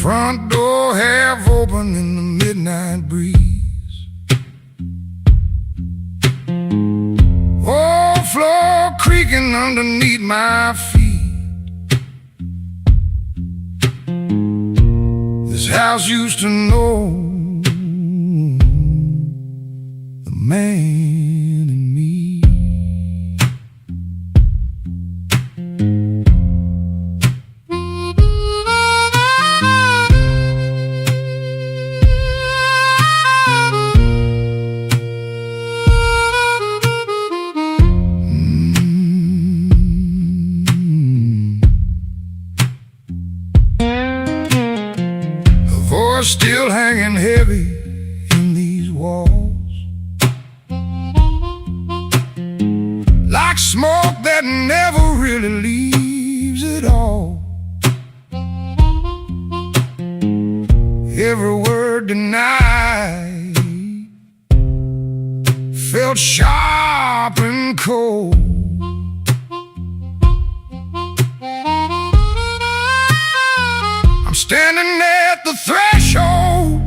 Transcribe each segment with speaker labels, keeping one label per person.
Speaker 1: Front door half open in the midnight breeze. Oh, floor creaking underneath my feet. This house used to know the man in me. Still hanging heavy in these walls, like smoke that never really leaves at all. Every word denied felt sharp and cold. I'm standing at the threshold,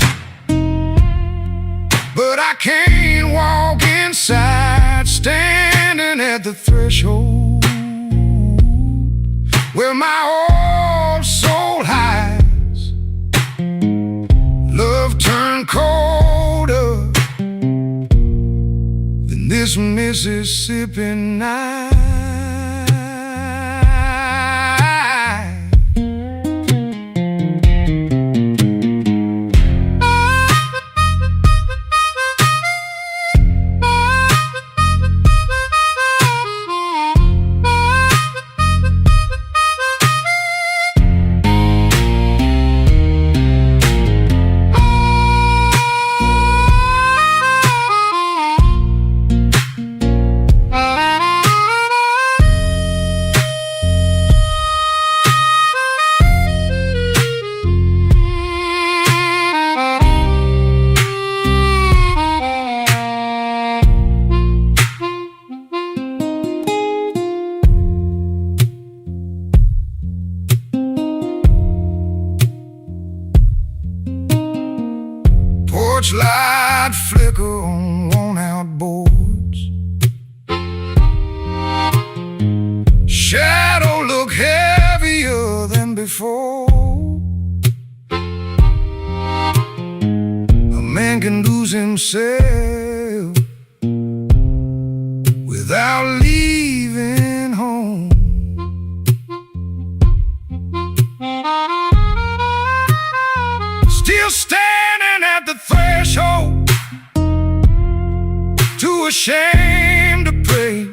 Speaker 1: but I can't walk inside. Standing at the threshold where my old soul hides. Love turned colder than this Mississippi night. Porch light flicker on worn-out boards. Shadow look heavier than before. A man can lose himself without leaving home. Still standing at the threshold, too ashamed to pray.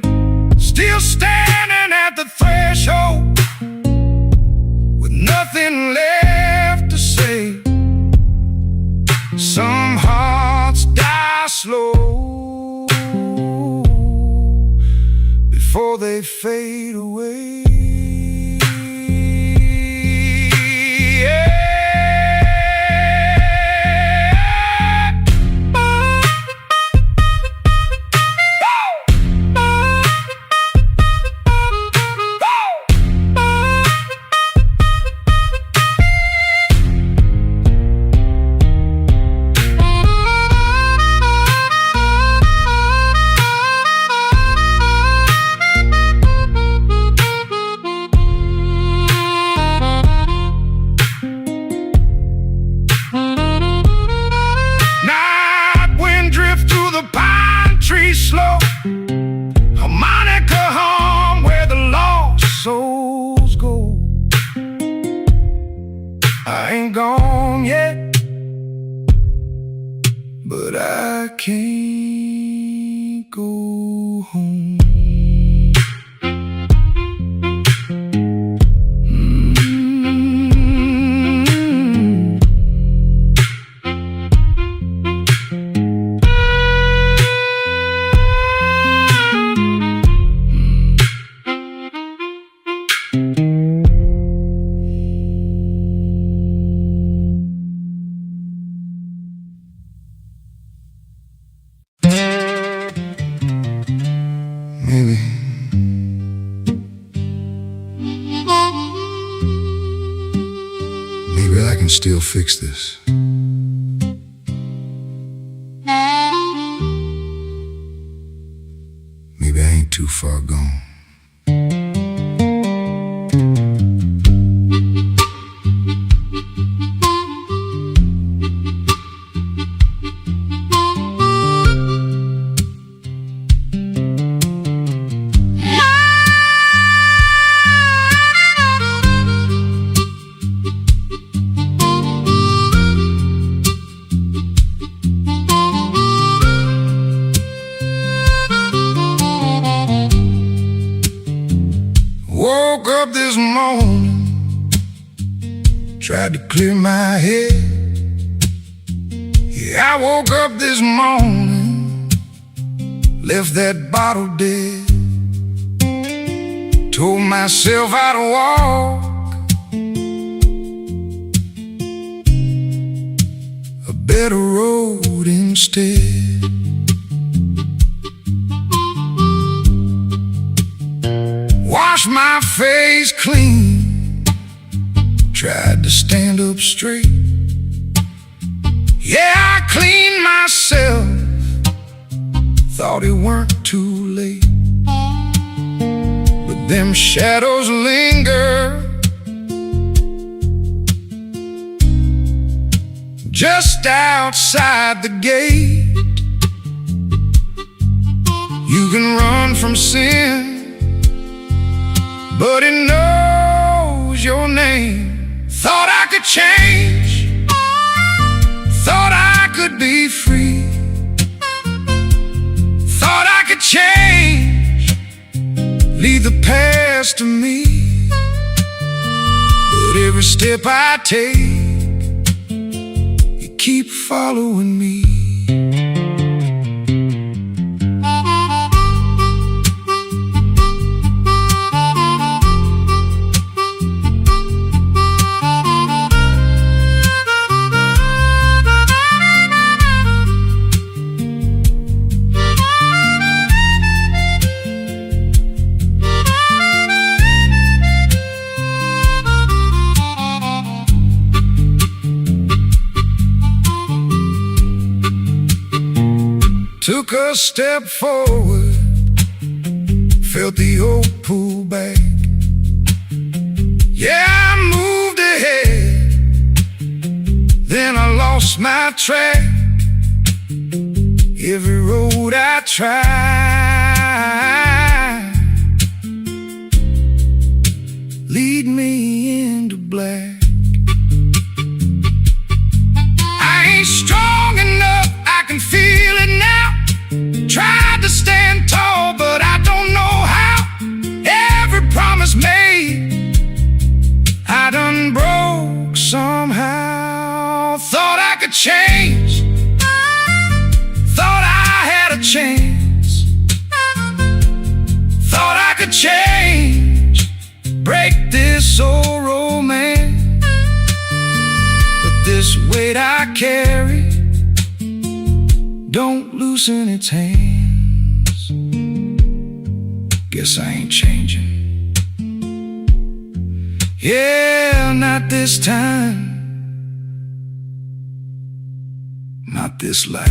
Speaker 1: Still standing at the threshold with nothing left to say. Some hearts die slow before they fade away. Slow harmonica hum where the lost souls go. I ain't gone yet, but I can't go home. Maybe I can still fix this. Maybe I ain't too far gone. Woke up this morning, tried to clear my head. Yeah, I woke up this morning, left that bottle dead. Told myself I'd walk a better road instead. Wash my face clean, tried to stand up straight. Yeah, I cleaned myself, thought it weren't too late. But them shadows linger just outside the gate. You can run from sin, but it knows your name. Thought I could change, thought I could be free, thought I could change, leave the past to me. But every step I take, you keep following me. Took a step forward, felt the old pull back. Yeah, I moved ahead, then I lost my track. Every road I tried lead me into black. I ain't strong enough, I can feel it now. Tried to stand tall, but I don't know how. Every promise made, I done broke somehow. Thought I could change, thought I had a chance, thought I could change, break this old romance. But this weight I carry don't loosen its hands. Guess I ain't changing. Yeah, not this time, not this life.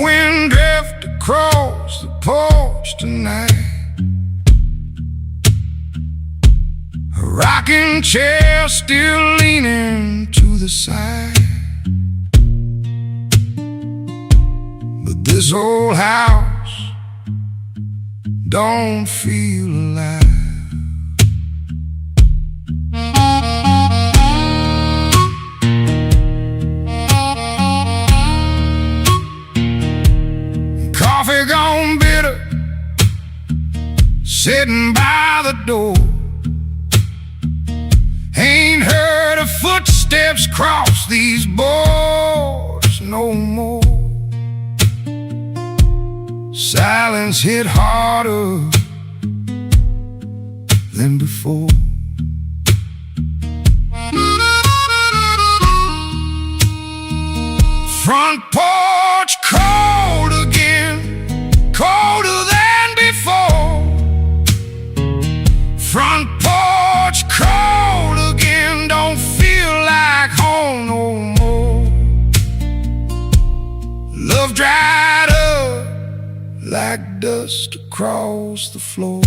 Speaker 1: Wind drift across the porch tonight. A rocking chair still leaning to the side. But this old house don't feel alive. Coffee gone bitter, sitting by the door. Ain't heard of footsteps cross these boards no more. Silence hit harder than before. Front porch cold again, colder than before. Front porch cold again, don't feel like home no more. Love dried up like dust across the floor.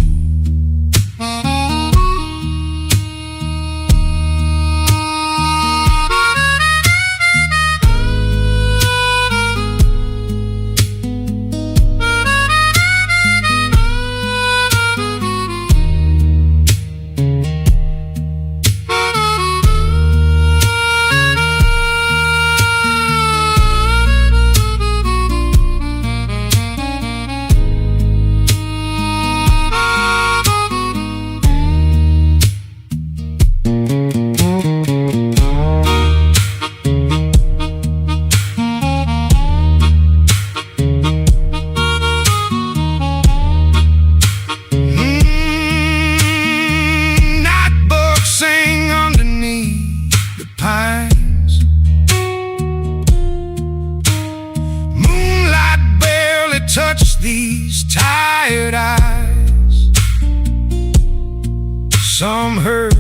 Speaker 1: Touch these tired eyes. Some hurt,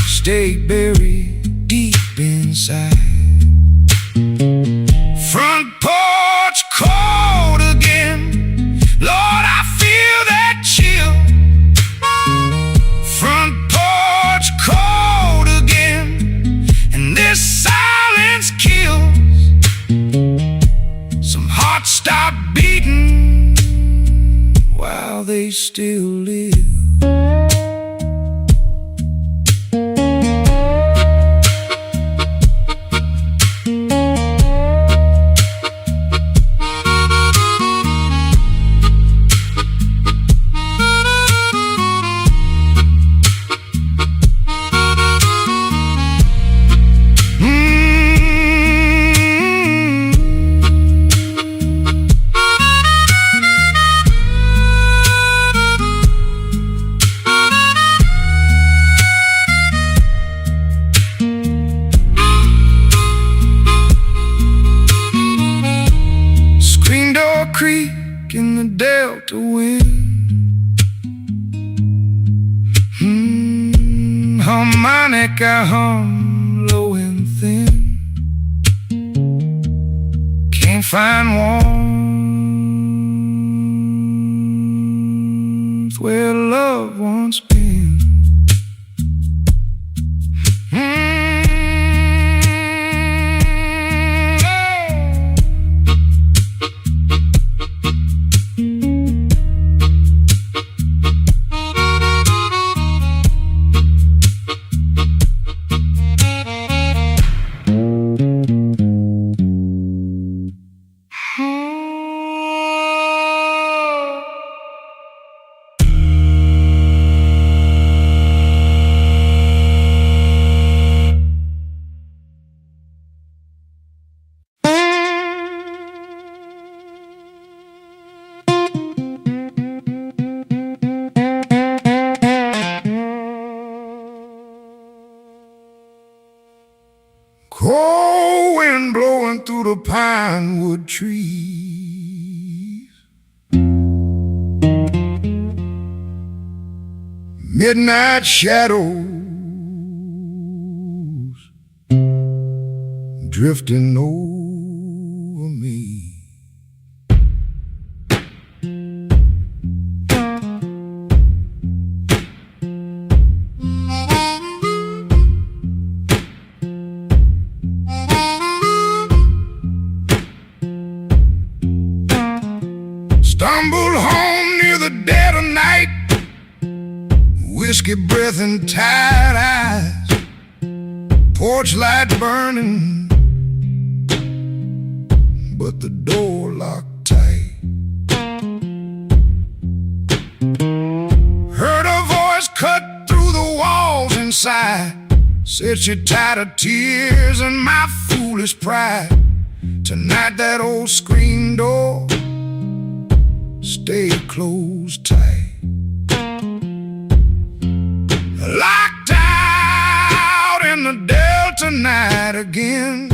Speaker 1: stay buried deep inside. Front porch cold again, Lord, I feel that chill. Front porch cold again, and this silence kills. Some hearts stop beating while they still live. Creek in the delta wind. Harmonica hum low and thin. Can't find warmth where love once been. Cold wind blowing through the pine wood trees. Midnight shadows drifting over me. Stumbled home near the dead of night, whiskey breath and tired eyes, porch light burning, but the door locked tight. Heard a voice cut through the walls inside, said she tired of tears and my foolish pride. Tonight that old screen door stay closed tight. Locked out in the Delta night again.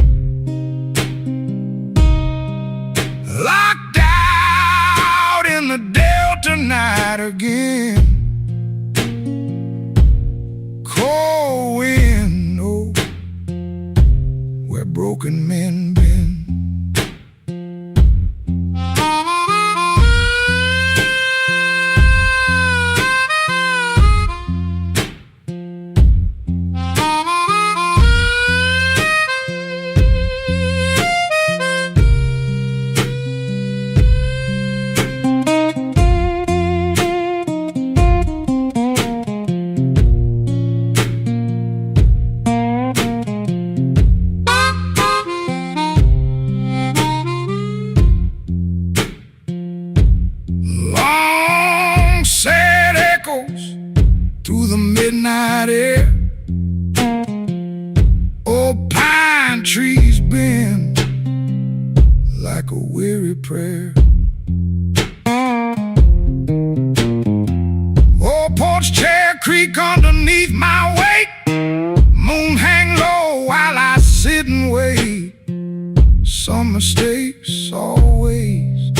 Speaker 1: Locked out in the Delta night again. Cold wind, oh, where broken men been. Through the midnight air, old pine trees bend like a weary prayer. Old porch chair creak underneath my weight, moon hang low while I sit and wait. Some mistakes always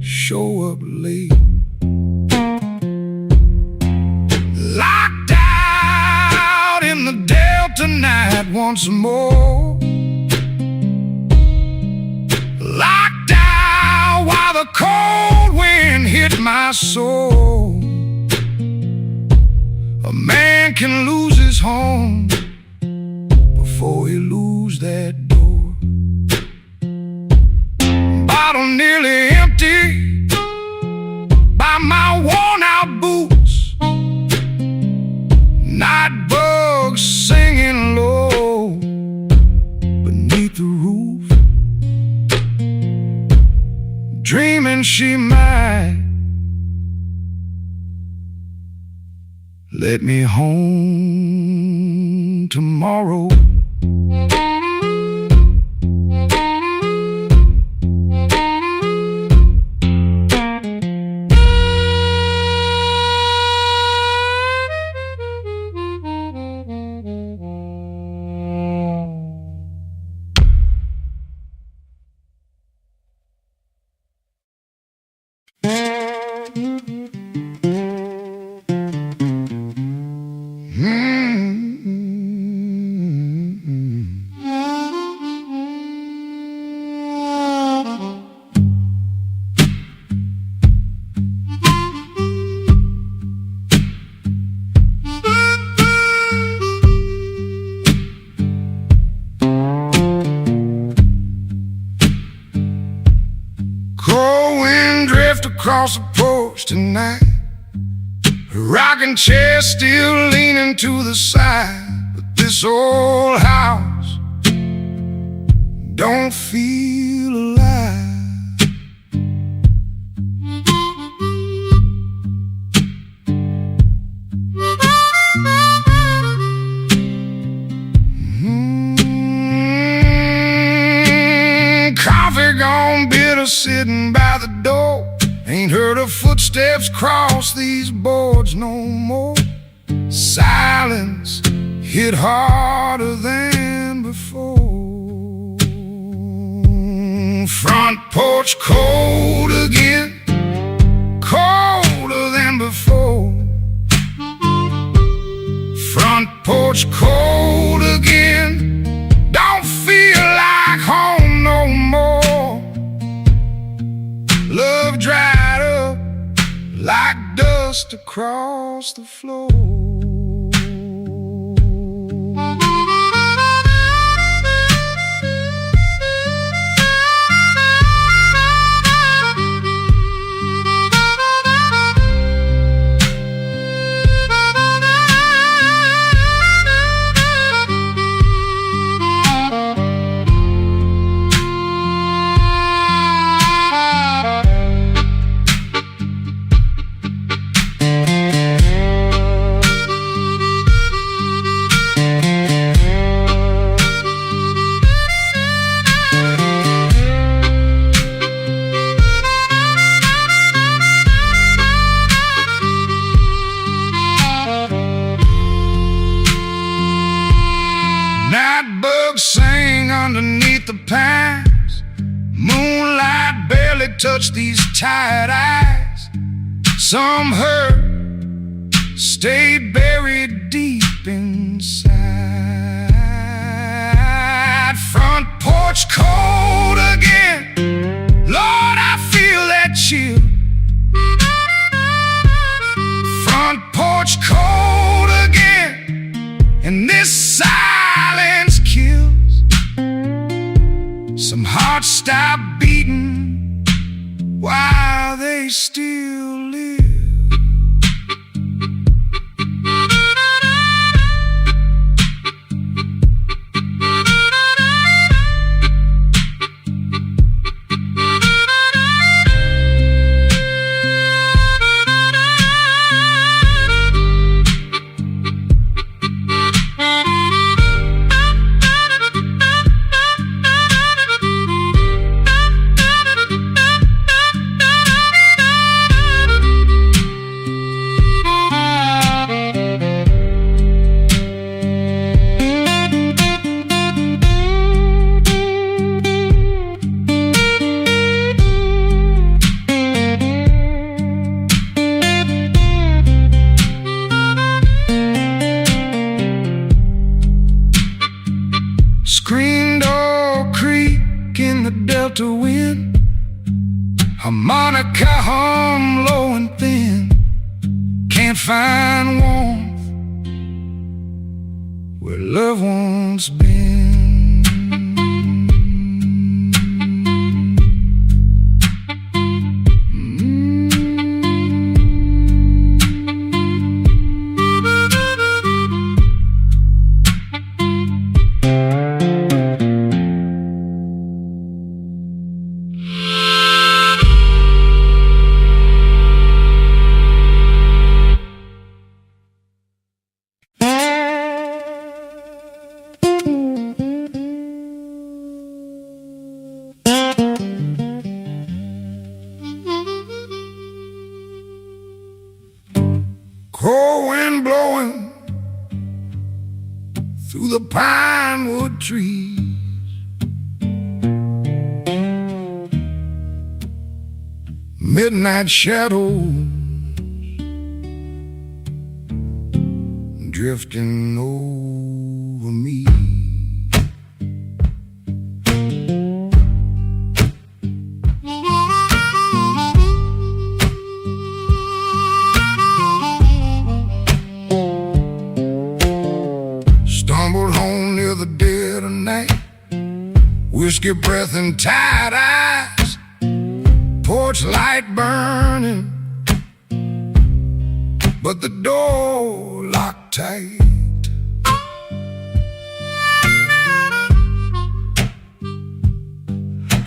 Speaker 1: show up late. Locked out in the Delta night once more. Locked out while the cold wind hit my soul. A man can lose his home before he lose that door. Bottle nearly empty by my worn out boots. Night bugs singing low beneath the roof, dreaming she might let me home tomorrow. Across the porch tonight, rocking chair still leaning to the side, but this old house don't feel alive. Coffee gone bitter sitting by the door. Ain't heard her footsteps cross these boards no more. Silence hit harder than before. Front porch cold again, colder than before. Front porch cold again, don't feel like home no more. Love dried up like dust across the floor. Bugs sing underneath the pines. Moonlight barely touched these tired eyes. Some hurt, stayed buried deep inside. Front porch cold again, Lord, I feel that chill. Front porch cold again, and this silence kills. Some hearts stop beating while they still live. Screen door creak in the delta wind. Harmonica hum low and thin. Can't find warmth where love once been. Cold wind blowing through the pine wood trees. Midnight shadows drifting over me. Stumbled home near the dead of night, whiskey breath and tired eyes, porch light burning, but the door locked tight.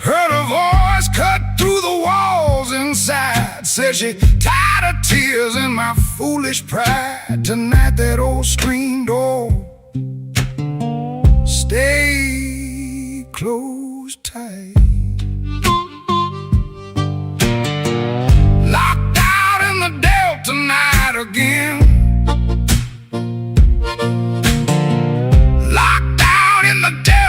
Speaker 1: Heard a voice cut through the walls inside, said she tired of tears and my foolish pride. Tonight that old screen door stay closed tight. Locked out in the delta night again. Locked out in the delta.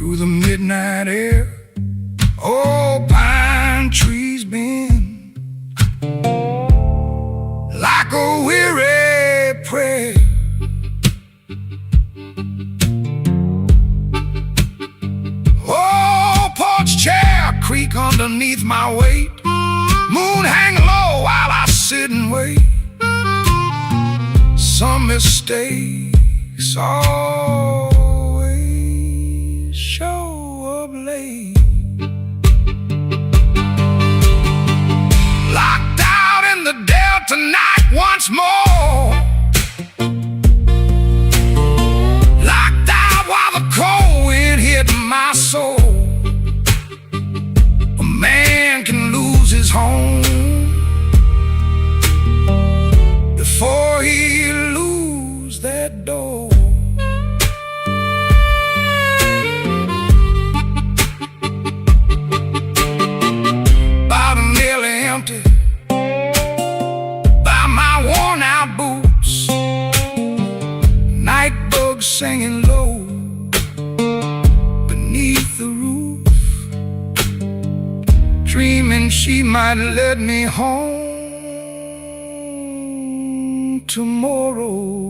Speaker 1: through the midnight air. Oh, pine trees bend like a weary prayer. Oh, porch chair creak underneath my weight. Moon hang low while I sit and wait. Some mistakes always show up late. Locked out in the delta night once more. Locked out while the cold wind hit my soul. A man can lose his home before he lose that door. Bottom nearly empty by my worn out boots. Night bugs singing low beneath the roof, dreaming she might let me home tomorrow.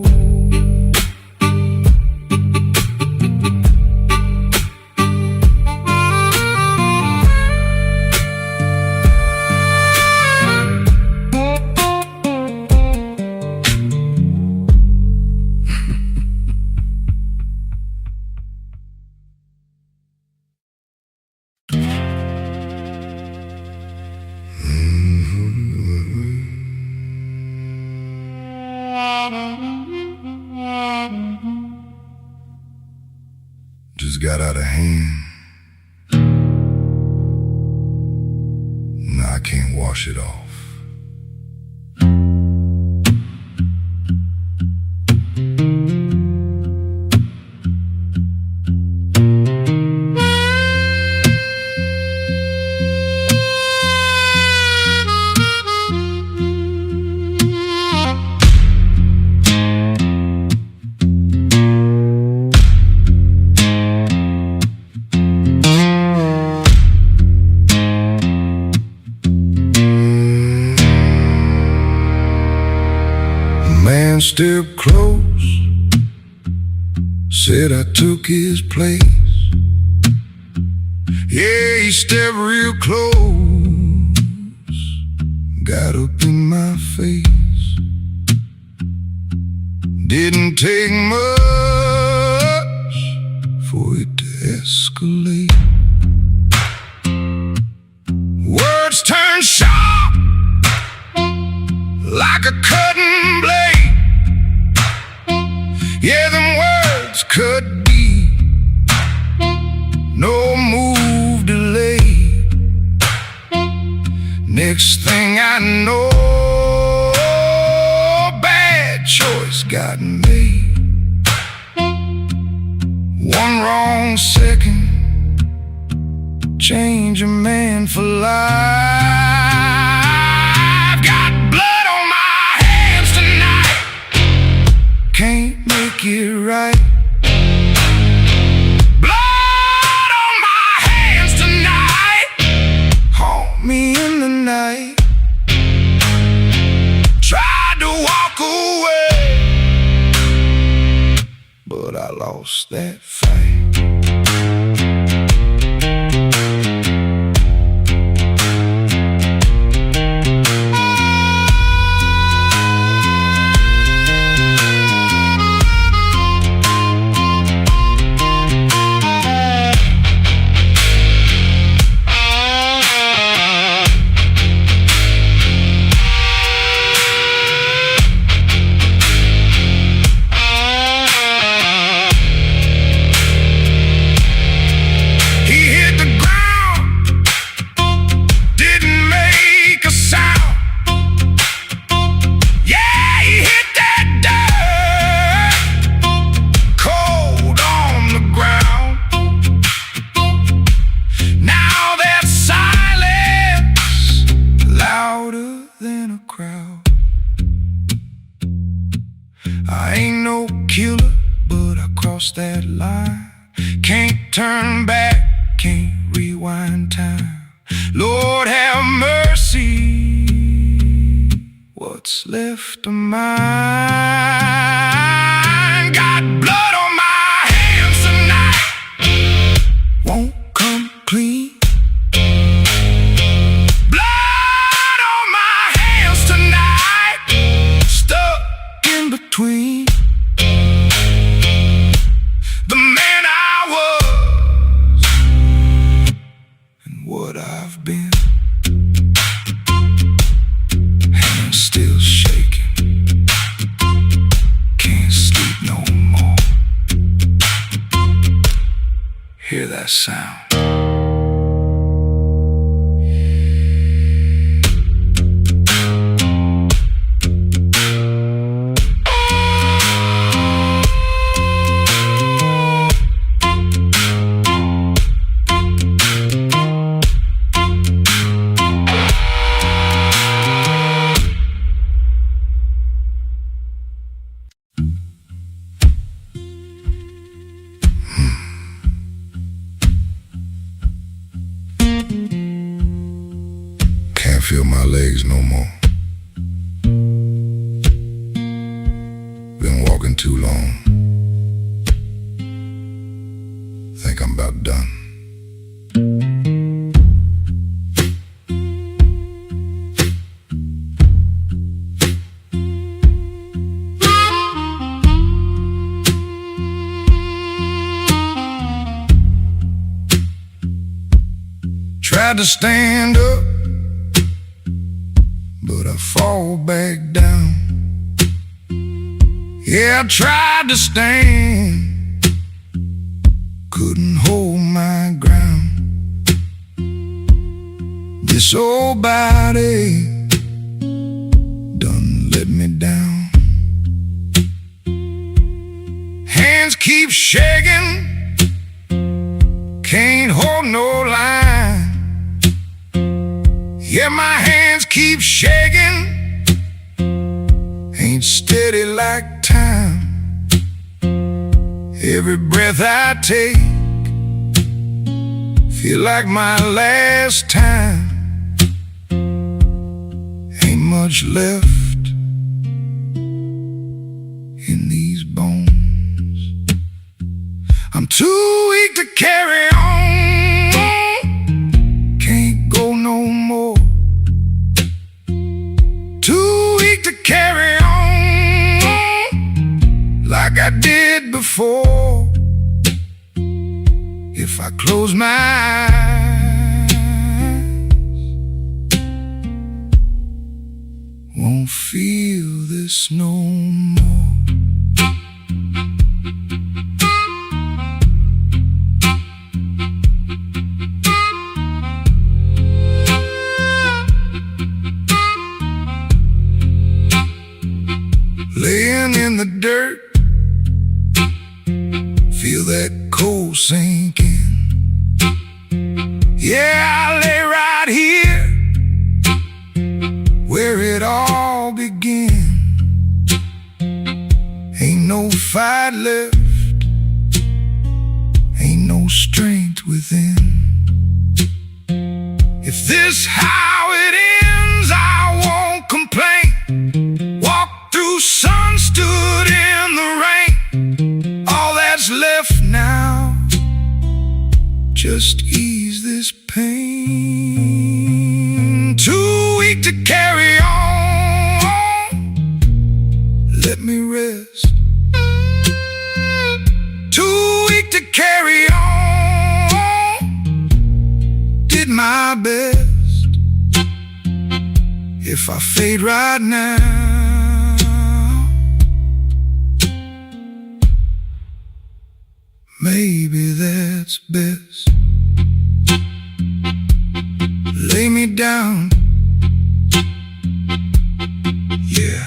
Speaker 1: Just got out of hand. Now I can't wash it off. Man stepped close, said I took his place. Yeah, he stepped real close, got up in my face. Didn't take much for it to escalate. Words turn sharp like a cutting blade. Yeah, them words could be no move delayed. Next thing I know, bad choice got made. One wrong second, change a man for life. Got blood on my hands tonight, can't make it right. Blood on my hands tonight, haunt me in the night. Tried to walk away, but I lost that fight. I ain't no killer, but I crossed that line. Can't turn back, can't rewind time. Lord have mercy, what's left of mine? Got blood on my hands tonight, won't come clean. Blood on my hands tonight, stuck in between the man I was and what I've been. Hands still shaking, can't sleep no more. Hear that sound? Can't feel my legs no more. Been walking too long. Think I'm about done. Tried to stand up, but I fall back down. Yeah, I tried to stand, couldn't hold my ground. This old body done let me down. Hands keep shaking, can't hold no line. Yeah, my hands keep shaking, ain't steady like time. Every breath I take feel like my last time. Ain't much left in these bones. I'm too weak to carry on, can't go no more. Too weak to carry on like I did before. If I close my eyes, won't feel this no more. Laying in the dirt, feel that cold sink in. Yeah, I lay right here where it all began. Ain't no fight left, ain't no strength within. If this how it ends, I won't complain. Sun stood in the rain, all that's left now, just ease this pain. Too weak to carry on, let me rest. Too weak to carry on, did my best. If I fade right now, maybe that's best. Lay me down, yeah,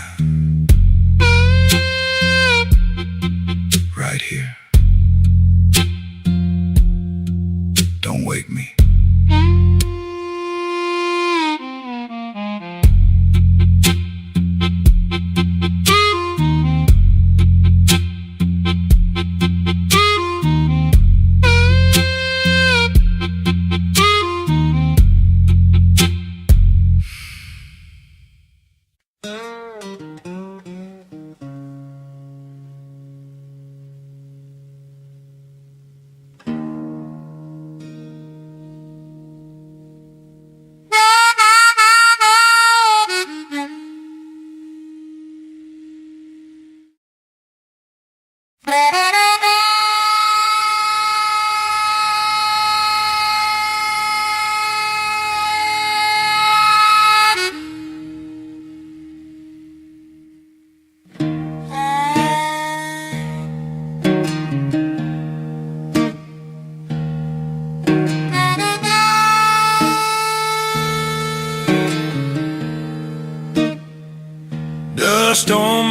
Speaker 1: right here. Don't wake me.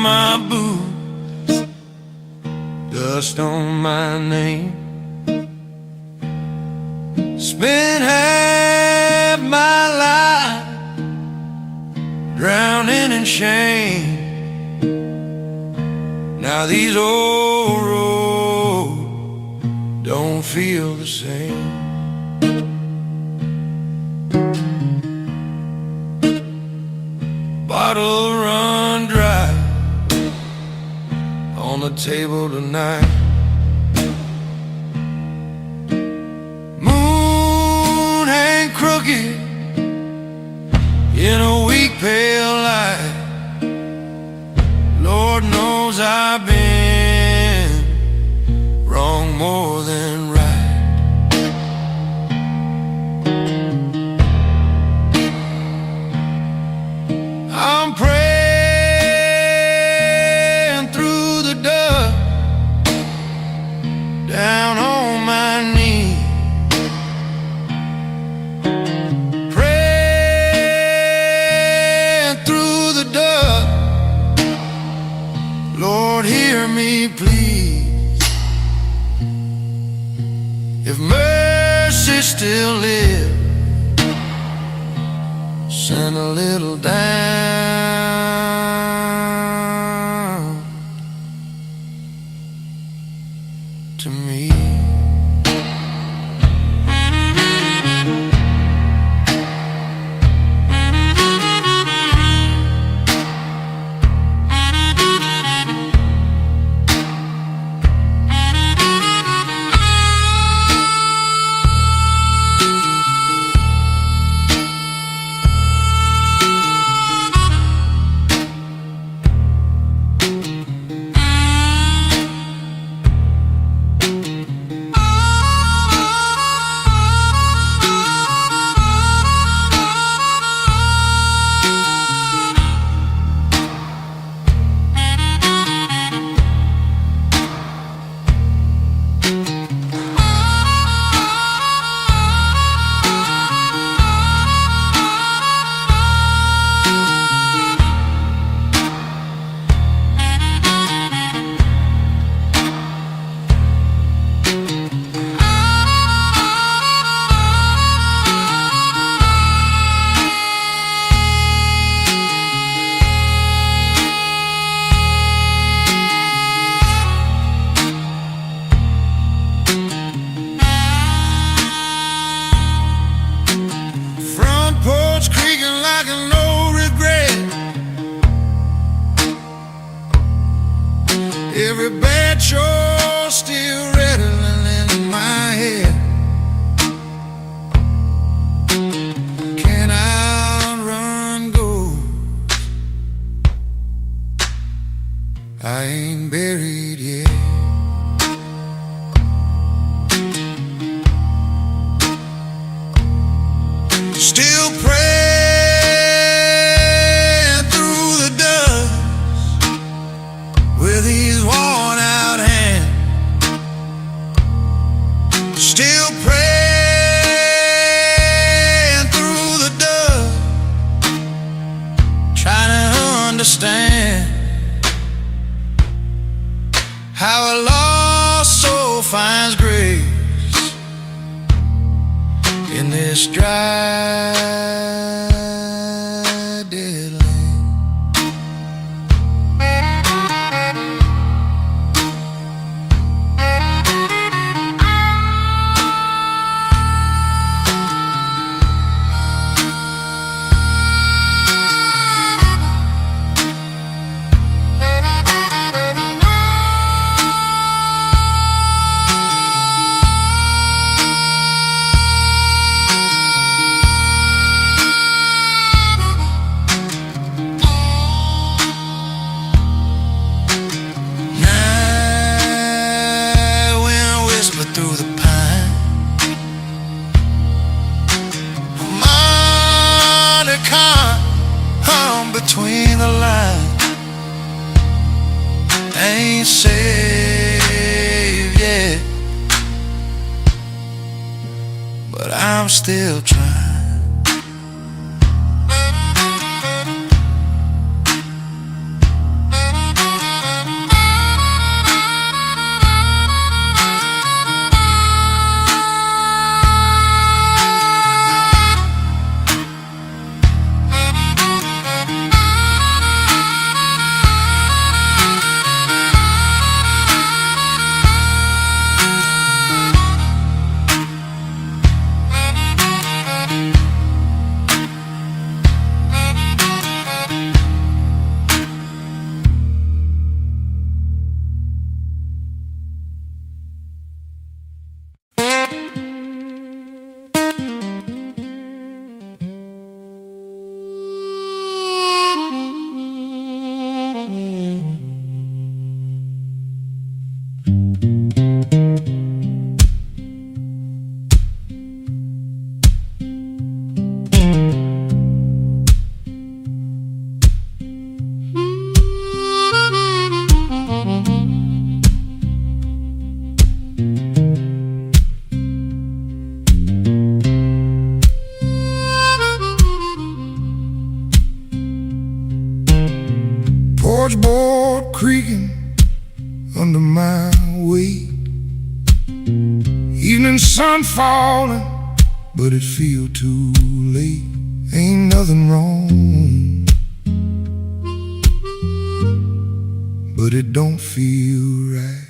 Speaker 1: my boots, dust on my name. Spent half my life drowning in shame. Now these old roads don't feel the same. Bottle run dry on the table tonight. Moon hang crooked in a weak pale light. Lord knows I've been wrong more than right. I'm praying through the dust, down on my knees, praying through the dust. Lord, hear me please. If mercy still lives, send a little down to me. Porch creaking like a no regret. Every bad chore still rattling in my head. Can I run ghosts? I ain't buried yet. Still praying through the dust with these worn out hands. Still praying through the dust, trying to understand how a lost soul finds grace in this dry, dead land. Through the pine, harmonica hum between the lines. Ain't saved yet, but I'm still trying. sun falling, but it feel too late. Ain't nothing wrong, but it don't feel right.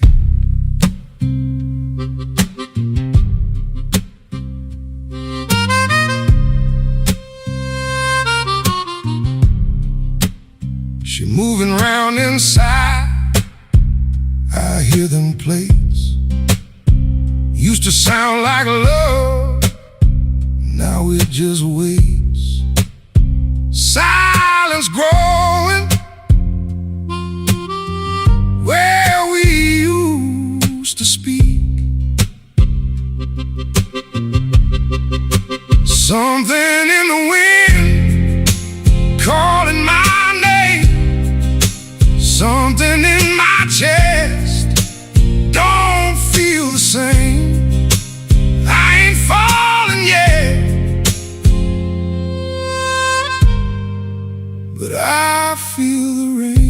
Speaker 1: She moving round inside, I hear them plates. Used to sound like love, now it just waits. Silence growing where we used to speak. Something in the wind calling my name. Something in my chest don't feel the same. I ain't falling yet, but I feel the rain.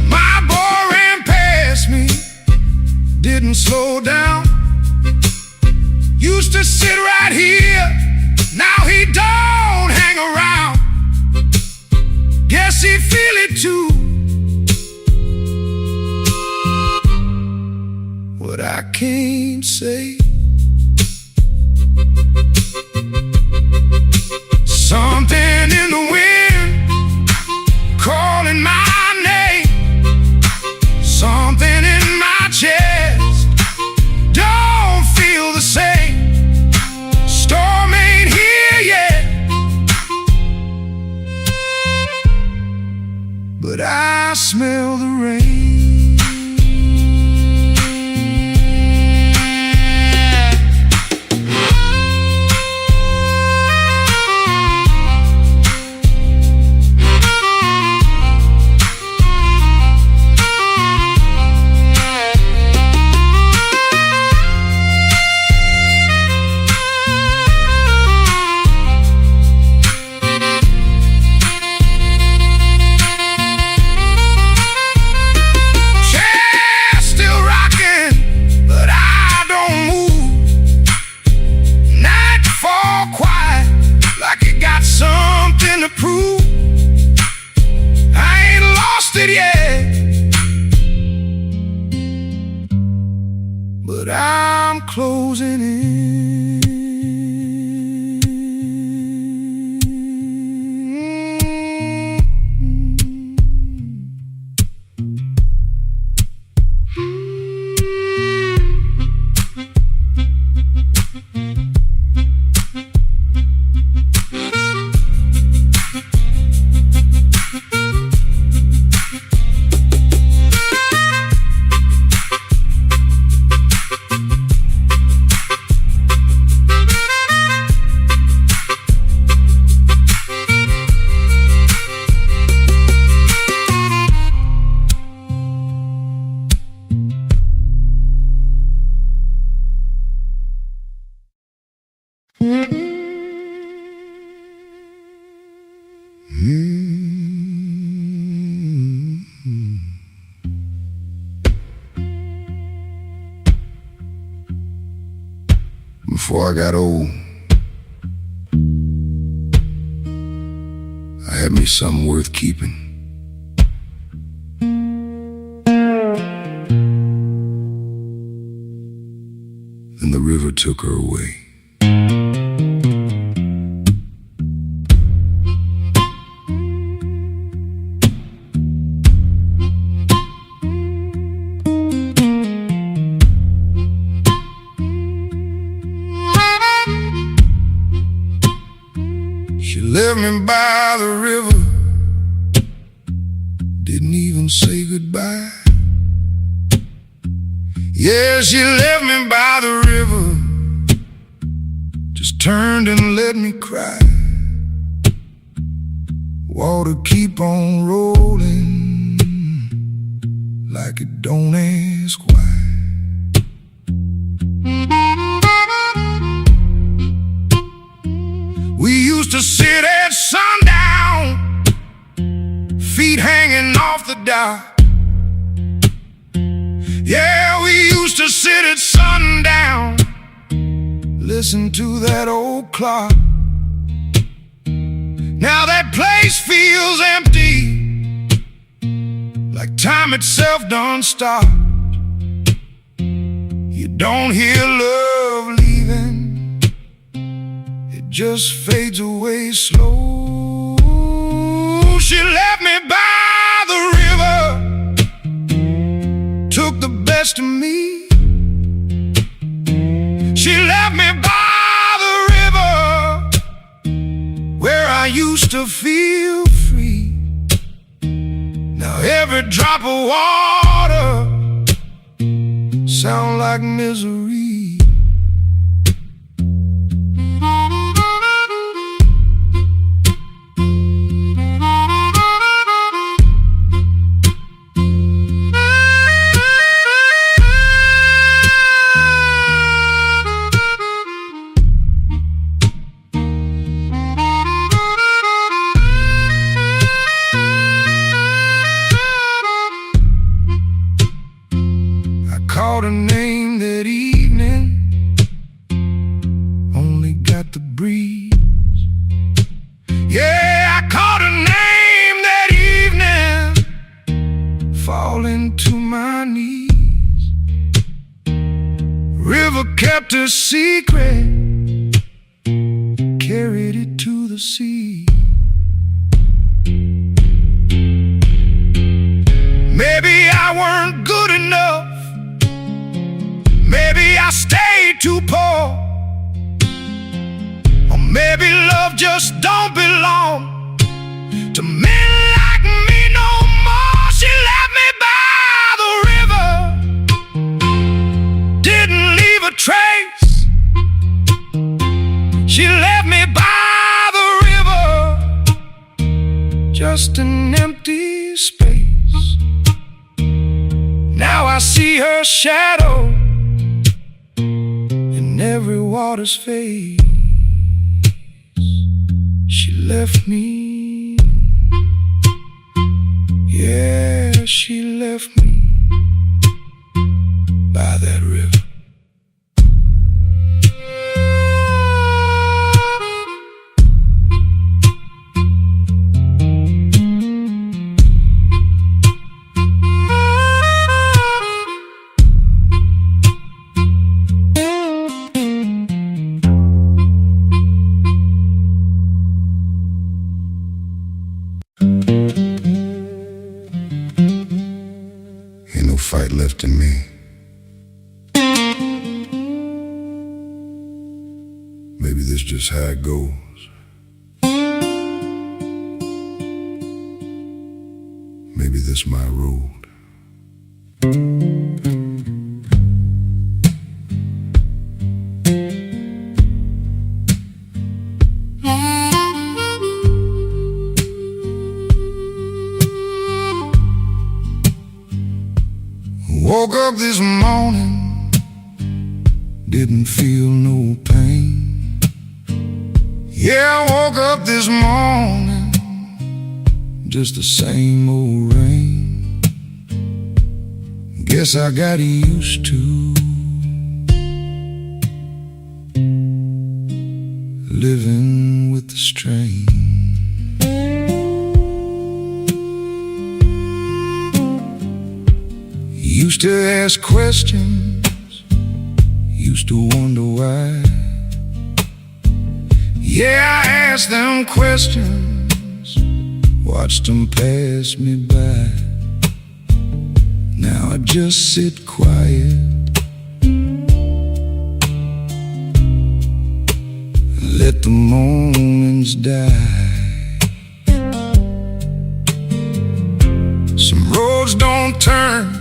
Speaker 1: My boy ran past me, didn't slow down. Used to sit right here, now he don't hang around. Guess he feel it too, what I can't say. Something in the wind calling my name. Something in my chest don't feel the same. Storm ain't here yet, but I smell the rain. But I'm closing in. Before I got old, I had me something worth keeping. Then the river took her away. She left me by the river, didn't even say goodbye. Yeah, she left me by the river, just turned and let me cry. water keep on rolling like it don't ask why. We used to sit at sundown, feet hanging off the dock. Yeah, we used to sit at sundown, listen to that old clock. Now that place feels empty, like time itself done stopped. You don't hear love leaving, it just fades away slow. She left me by the river, took the best of me. She left me by the river, where I used to feel free. Now every drop of water sound like misery. Called her name that evening, only got the breeze. Yeah, I called her name that evening, falling to my knees. River kept her secret, carried it to the sea. Maybe I weren't good enough, maybe I stayed too poor, or maybe love just don't belong to men like me no more. She left me by the river, didn't leave a trace. She left me by the river, just an empty space. Now I see her shadow in every water's face. She left me, yeah, she left me by that river. Fight left in me. Maybe this just how it goes. Maybe this my road. Woke up this morning, didn't feel no pain. Yeah, I woke up this morning, just the same old rain. Guess I got used to living with the strain. Used to ask questions, used to wonder why. Yeah, I asked them questions, watched them pass me by. Now I just sit quiet, let the moments die. Some roads don't turn,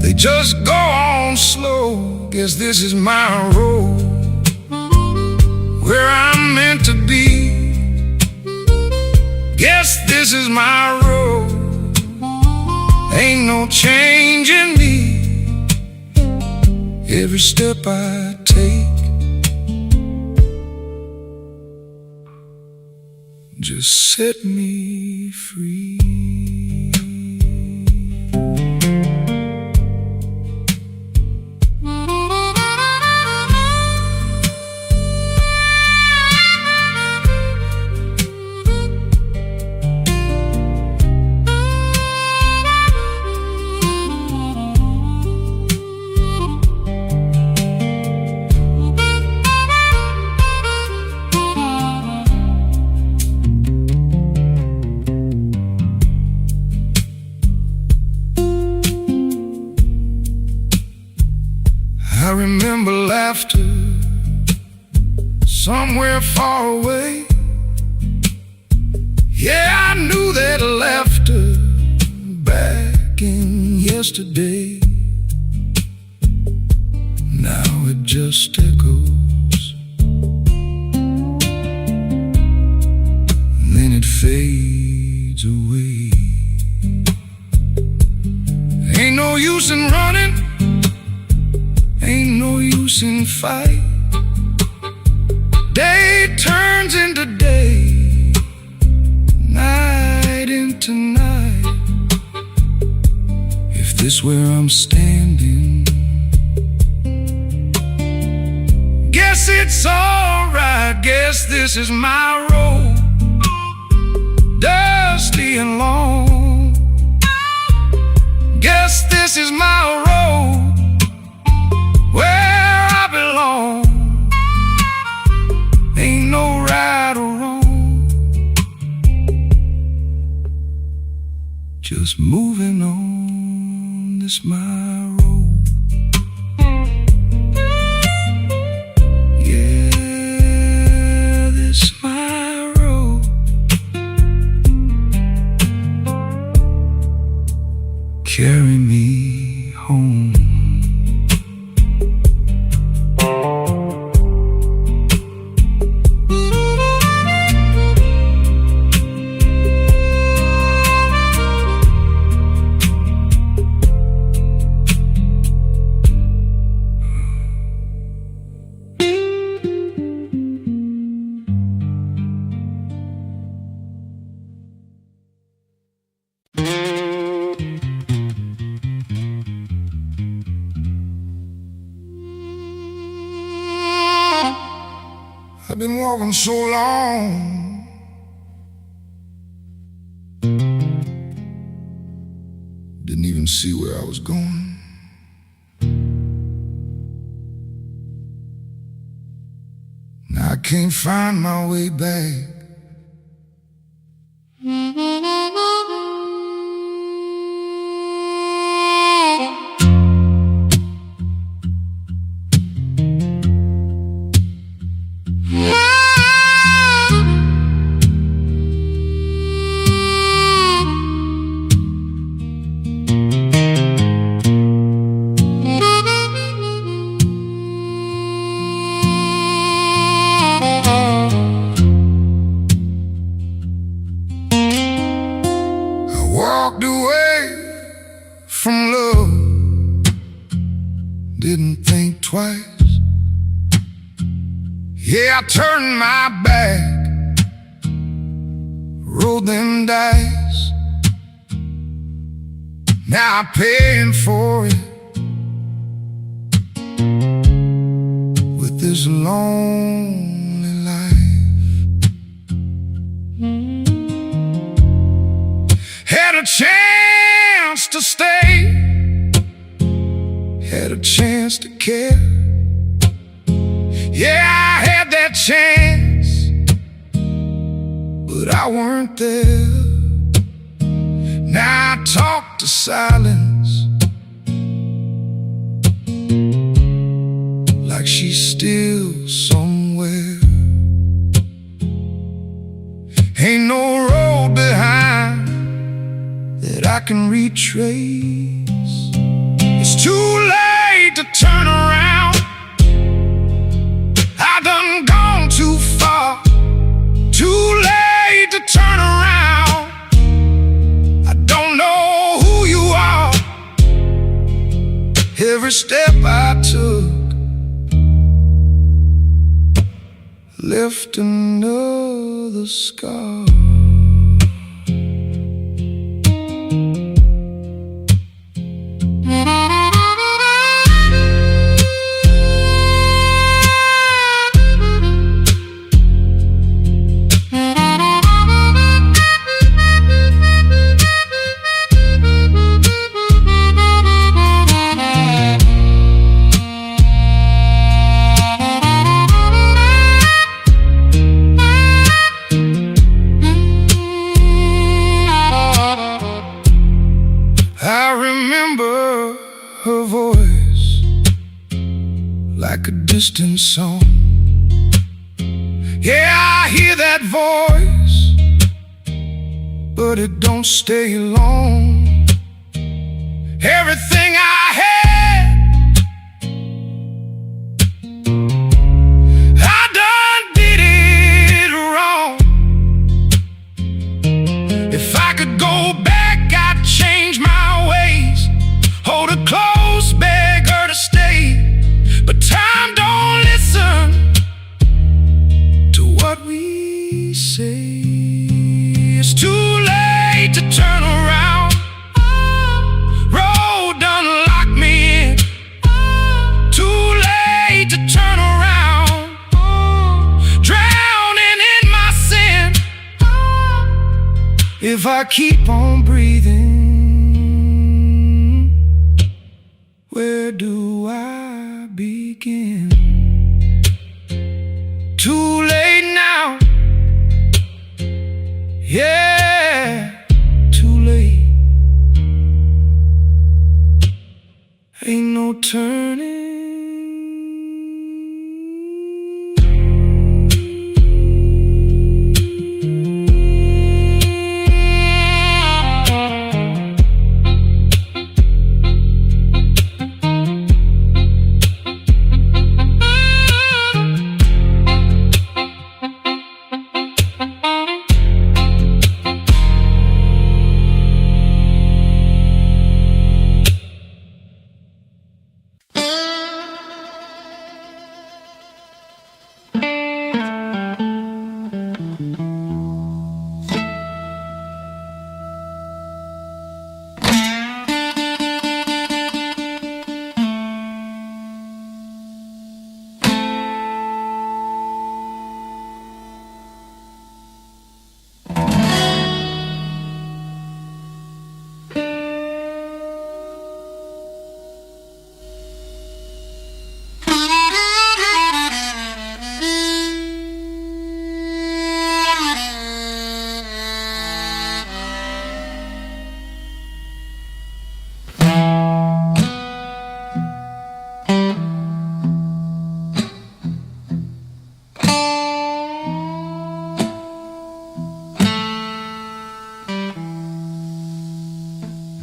Speaker 1: they just go on slow. Guess this is my road, where I'm meant to be. Guess this is my road. Ain't no changing me. Every step I take just set me free. I remember laughter somewhere far away. Yeah, I knew that laughter back in yesterday. Now it just echoes, and then it fades away. Ain't no use in running, ain't no use in fight. Day turns into day, night into night. If this where I'm standing, guess it's alright. Guess this is my road, dusty and long. Guess this is my road, where I belong. Ain't no right or wrong, just moving on this my road. Yeah, this my road. Carry me home. I've been walking so long, didn't even see where I was going. Now I can't find my way back. Walked away from love, didn't think twice. Yeah, I turned my back, rolled them dice. Now I'm paying for it with this lonely life. Had a chance to stay, had a chance to care. Yeah, I had that chance, but I weren't there. Now I talk to silence like she's still somewhere. Ain't no road behind that I can retrace. It's too late to turn around, I done gone too far. Too late to turn around. every step I took left another scar. I remember her voice like a distant song. Yeah, I hear that voice, but it don't stay long. Everything I had, I done did it wrong. If I could go back, I'd change my ways, hold her close, beg her to stay. But time don't listen to what we say. It's too late to turn around. Road done locked me in. Too late to turn around. Drowning in my sin. If I keep on breathing, where do I begin? Too late now. Yeah, too late. Ain't no turning.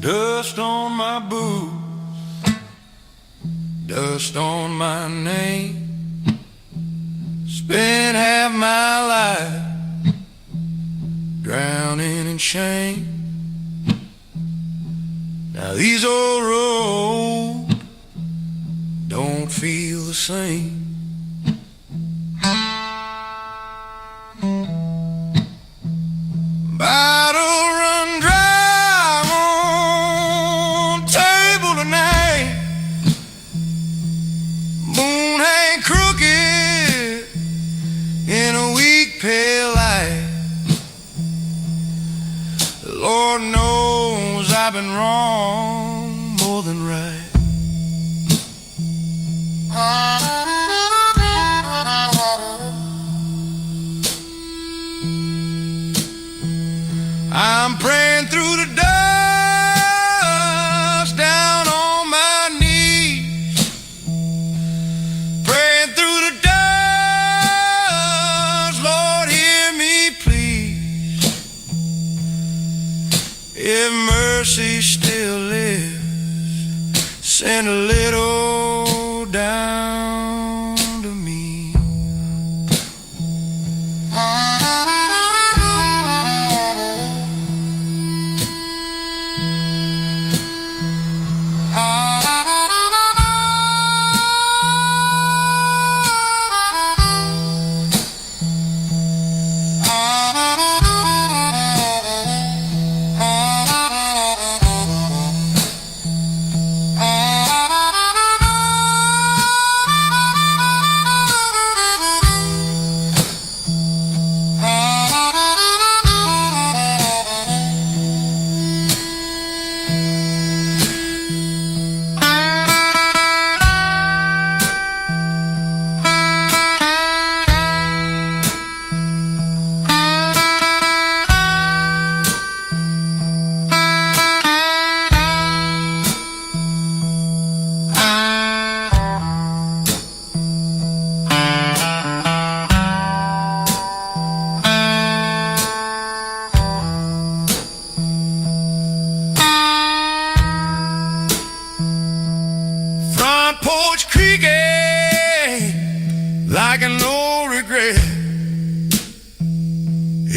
Speaker 1: Dust on my boots, dust on my name. Spent half my life drowning in shame. Now these old roads don't feel the same. Bottle run dry on table tonight. Moon hang crooked in a weak pale light. Lord knows I've been wrong more than right. I'm praying through the dust, down on my knees. Praying through the dust, Lord, hear me please. If mercy still lives, send a little down to me.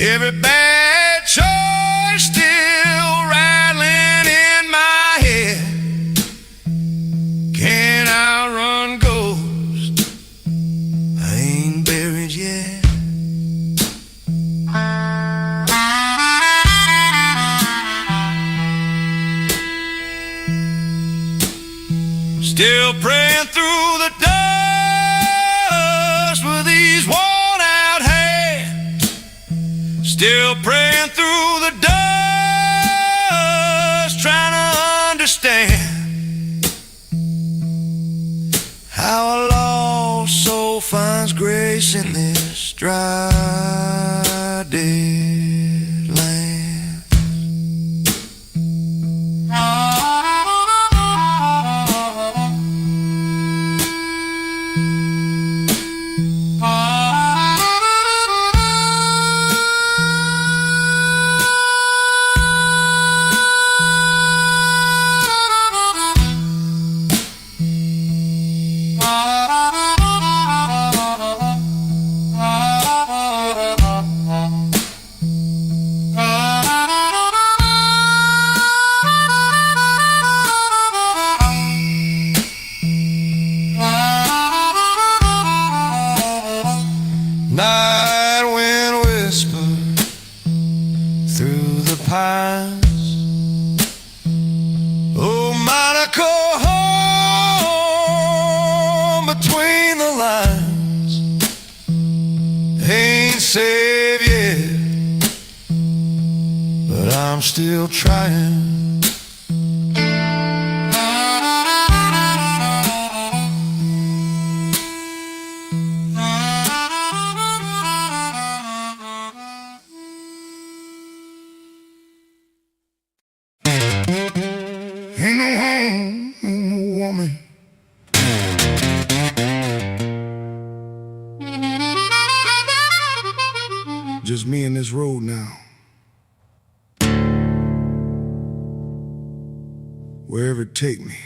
Speaker 1: Every bad choice still rattling in my head. Can I run ghost? I ain't buried yet. Still praying through the dust with these worn-out hands. Still praying through the dust, trying to understand how a lost soul finds grace in this dry, dead land. Night wind whispered through the pines. Oh, Monica, home between the lines. Ain't saved yet, but I'm still trying. Ain't no home, ain't no woman. Just me and this road now. Wherever it take me.